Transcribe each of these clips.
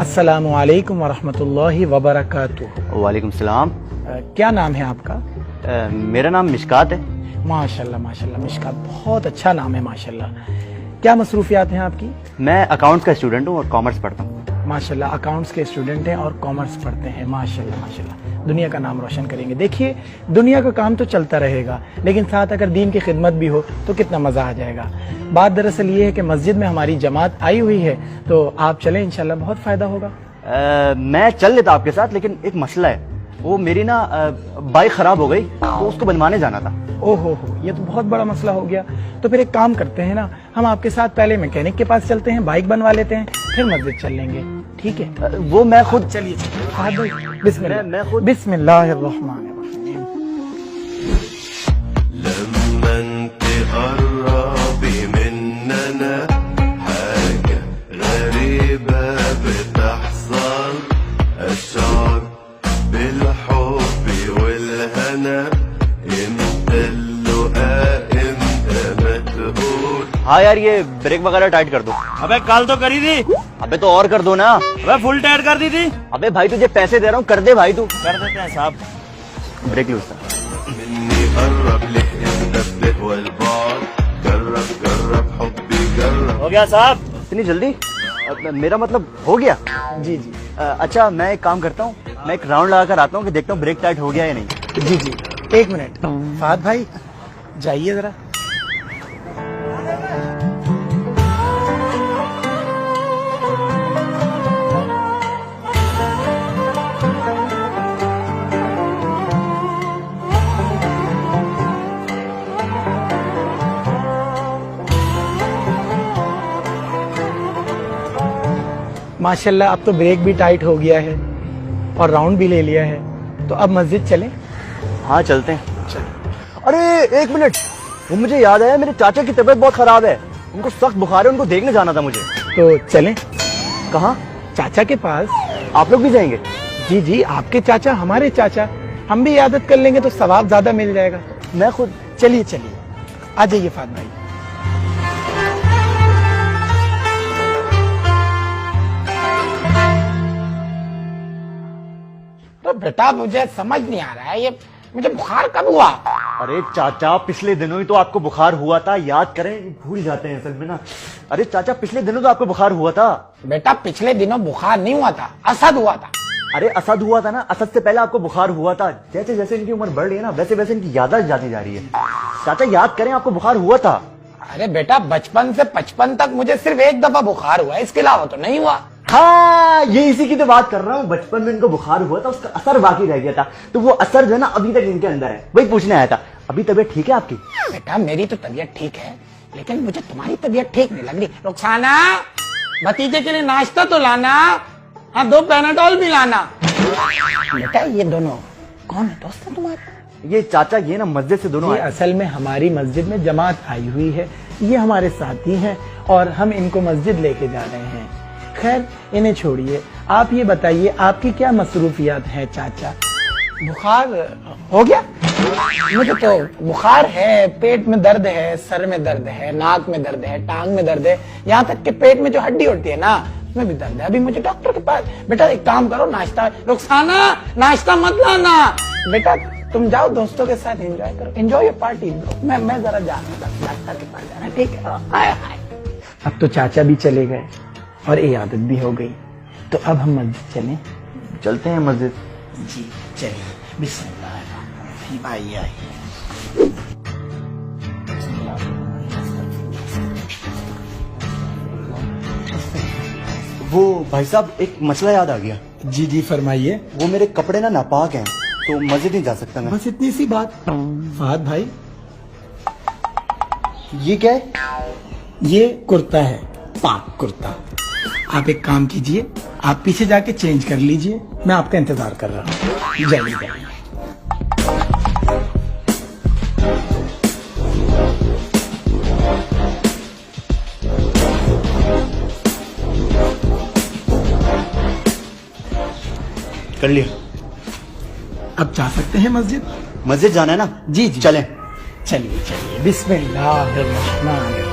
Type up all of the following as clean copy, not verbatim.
अस्सलामु अलैकुम वरहमतुल्लाहि वबरकातुहू। वालेकुम सलाम। क्या नाम है आपका? मेरा नाम मिशकात है। माशाल्लाह माशाल्लाह, मिशकात बहुत अच्छा नाम है माशाल्लाह। क्या मसरूफियात हैं आपकी? मैं अकाउंट्स का स्टूडेंट हूँ और कॉमर्स पढ़ता हूँ। माशाल्लाह, अकाउंट्स के स्टूडेंट हैं और कॉमर्स पढ़ते हैं। माशाल्लाह माशाल्लाह, दुनिया का नाम रोशन करेंगे। देखिए, दुनिया का काम तो चलता रहेगा, लेकिन साथ अगर दीन की खिदमत भी हो तो कितना मज़ा आ जाएगा। बात दरअसल ये है कि मस्जिद में हमारी जमात आई हुई है, तो आप चलें, इंशाल्लाह बहुत फ़ायदा होगा। मैं चल लेता आपके साथ, लेकिन एक मसला है। वो मेरी ना बाइक खराब हो गई, तो उसको बनवाने जाना था। ओहो हो, ये तो बहुत बड़ा मसला हो गया। तो फिर एक काम करते हैं ना, हम आपके साथ पहले मैकेनिक के पास चलते हैं, बाइक बनवा लेते हैं, फिर मस्जिद चल लेंगे। ठीक है? वो मैं खुद। चलिए बिस्मिल्लाह। मैं खुद। बिस्मिल्लाहिर्रहमानिर्रहीम। हाँ यार, ये ब्रेक वगैरह टाइट कर दो। अबे कल तो करी थी। अबे तो और कर दो ना। अबे फुल टाइट कर दी थी। अबे भाई तुझे पैसे दे रहा हूँ, कर दे भाई तू। कर देते हैं साहब। ब्रेक लूज था। हो गया साहब? इतनी जल्दी? मेरा मतलब हो गया। जी जी अच्छा, मैं एक काम करता हूँ, मैं एक राउंड लगा कर आता हूँ कि देखता हूँ ब्रेक टाइट हो गया या नहीं। जी जी, एक मिनट फहद भाई, जाइए जरा। माशाल्लाह, अब तो ब्रेक भी टाइट हो गया है और राउंड भी ले लिया है, तो अब मस्जिद चलें? हाँ चलते हैं। अरे एक मिनट, वो मुझे याद आया, मेरे चाचा की तबीयत बहुत खराब है, उनको सख्त बुखार है, उनको देखने जाना था मुझे। तो चलें? कहाँ? चाचा के पास। आप लोग भी जाएंगे? जी जी, आपके चाचा हमारे चाचा, हम भी इयादत कर लेंगे तो सवाब ज्यादा मिल जाएगा। मैं खुद। चलिए चलिए, आ जाइए फहद भाई। तो बेटा, मुझे समझ नहीं आ रहा है, ये मुझे बुखार कब हुआ? अरे चाचा, पिछले दिनों ही तो आपको बुखार हुआ था, याद करें, भूल जाते हैं असल में ना। अरे चाचा, पिछले दिनों तो आपको बुखार हुआ था। बेटा, पिछले दिनों बुखार नहीं हुआ था, असद हुआ था। अरे असद हुआ था ना, असद से पहले आपको बुखार हुआ था। जैसे जैसे इनकी उम्र बढ़ रही है ना, वैसे वैसे इनकी याददाश्त जाती जा रही है। चाचा याद करें, आपको बुखार हुआ था। अरे बेटा, बचपन से 55 तक मुझे सिर्फ एक दफा बुखार हुआ है, इसके अलावा तो नहीं हुआ। हाँ, ये इसी की तो बात कर रहा हूँ। बचपन में इनको बुखार हुआ था, उसका असर बाकी रह गया था, तो वो असर जो है ना अभी तक इनके अंदर है, वही पूछने आया था। अभी तबीयत ठीक है आपकी? बेटा, मेरी तो तबीयत ठीक है, लेकिन मुझे तुम्हारी तबीयत ठीक नहीं लग रही। रुखसाना, भतीजे के लिए नाश्ता तो लाना। हाँ, 2 पैनाडोल भी लाना। बेटा, ये दोनों कौन है? दोस्त है तुम्हारे? ये चाचा, ये ना मस्जिद से दोनों ये असल में हमारी मस्जिद में जमात आई हुई है, ये हमारे साथी हैं और हम इनको मस्जिद लेके जा रहे हैं। खैर, इन्हें छोड़िए, आप ये बताइए, आपकी क्या मसरूफियात हैं चाचा? बुखार हो गया? मुझे तो बुखार है, पेट में दर्द है, सर में दर्द है, नाक में दर्द है, टांग में दर्द है, यहाँ तक कि पेट में जो हड्डी होती है ना, उसमें भी दर्द है। अभी मुझे डॉक्टर के पास। बेटा एक काम करो, नाश्ता। रुखसाना, नाश्ता मत लाना। बेटा तुम जाओ, दोस्तों के साथ एंजॉय करो, एंजॉय योर पार्टी। मैं जरा जा रहा हूँ डॉक्टर के पास जाना, ठीक है? अब तो चाचा भी चले गए और इयादत भी हो गई, तो अब हम मस्जिद चलें? चलते हैं मस्जिद। जी चलिए, बिस्मिल्लाह। आइए। वो भाई साहब, एक मसला याद आ गया। जी जी फरमाइए। वो मेरे कपड़े ना नापाक हैं, तो मस्जिद नहीं जा सकता मैं। बस इतनी सी बात। फहद भाई, ये क्या है? ये कुर्ता है, पाक कुर्ता। आप एक काम कीजिए, आप पीछे जाके चेंज कर लीजिए, मैं आपका इंतजार कर रहा हूँ। जाइए जाइए। कर लिया। अब जा सकते हैं मस्जिद? मस्जिद जाना है ना? जी जी चलें। चलिए चलिए, बिस्मिल्लाहिर्रहमानिर्रहीम।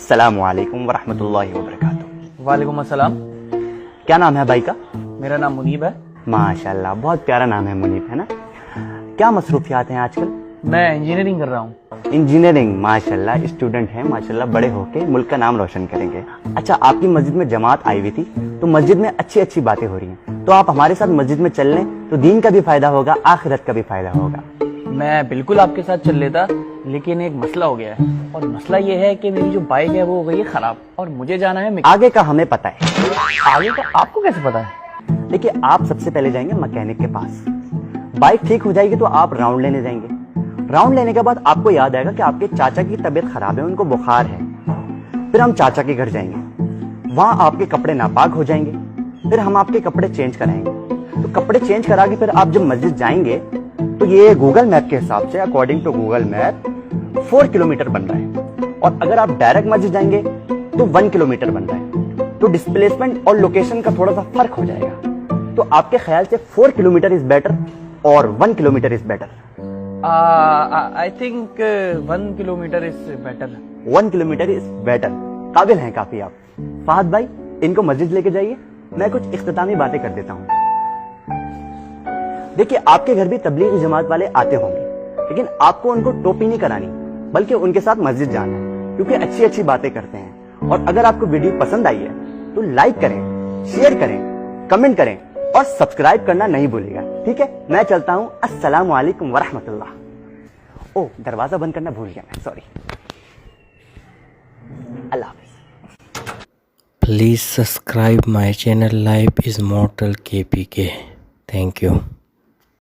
अस्सलामु अलैकुम वरहमतुल्लाहि वबरकातुहू। वालेकुम अस्सलाम। क्या नाम है भाई का? मेरा नाम मुनीब है। माशाल्लाह, बहुत प्यारा नाम है मुनीब, है ना? क्या मसरूफियात हैं आजकल? मैं इंजीनियरिंग कर रहा हूँ। इंजीनियरिंग, माशाल्लाह, स्टूडेंट हैं, माशाल्लाह, बड़े होके मुल्क का नाम रोशन करेंगे। अच्छा, आपकी मस्जिद में जमात आई हुई थी, तो मस्जिद में अच्छी अच्छी बातें हो रही हैं, तो आप हमारे साथ मस्जिद में चल लें तो दीन का भी फायदा होगा, आखिरत का भी फायदा होगा। मैं बिल्कुल आपके साथ चल लेता, लेकिन एक मसला हो गया है, और मसला ये है कि मेरी जो बाइक है वो हो गई है खराब, और मुझे जाना है आगे का हमें पता है। आगे का आपको कैसे पता है? देखिए, आप सबसे पहले जाएंगे मैकेनिक के पास, बाइक ठीक हो जाएगी तो आप राउंड लेने जाएंगे। राउंड लेने के बाद आपको याद आएगा कि आपके चाचा की तबीयत खराब है, उनको बुखार है। फिर हम चाचा के घर जाएंगे, वहां आपके कपड़े नापाक हो जाएंगे, फिर हम आपके कपड़े चेंज कराएंगे। तो कपड़े चेंज करा के फिर आप जब मस्जिद जाएंगे तो ये गूगल मैप के हिसाब से, according to Google map, 4 kilometre बन रहा है, और अगर आप डायरेक्ट मस्जिद जाएंगे तो 1 किलोमीटर बन रहा है। तो डिस्प्लेसमेंट और लोकेशन का थोड़ा सा फर्क हो जाएगा। तो आपके ख्याल से 4 किलोमीटर इज बेटर और 1 kilometre is better? I think 1 kilometre is better. 1 kilometre is better. काबिल हैं काफी आप। फहद भाई, इनको मस्जिद लेके जाइए, मैं कुछ इख्तितामी बातें कर देता हूँ। देखिए, आपके घर भी तबलीगी जमात वाले आते होंगे, लेकिन आपको उनको टोपी नहीं करानी, बल्कि उनके साथ मस्जिद जाना है, क्योंकि अच्छी अच्छी बातें करते हैं। और अगर आपको वीडियो पसंद आई है तो लाइक करें, शेयर करें, कमेंट करें और सब्सक्राइब करना नहीं भूलिएगा, ठीक है? मैं चलता हूं। अस्सलामु अलैकुम वरहमतुल्लाह। ओ, दरवाजा बंद करना भूल गया मैं, sorry. Allah Hafiz. Please subscribe my channel Life is Mortal KPK. Thank you.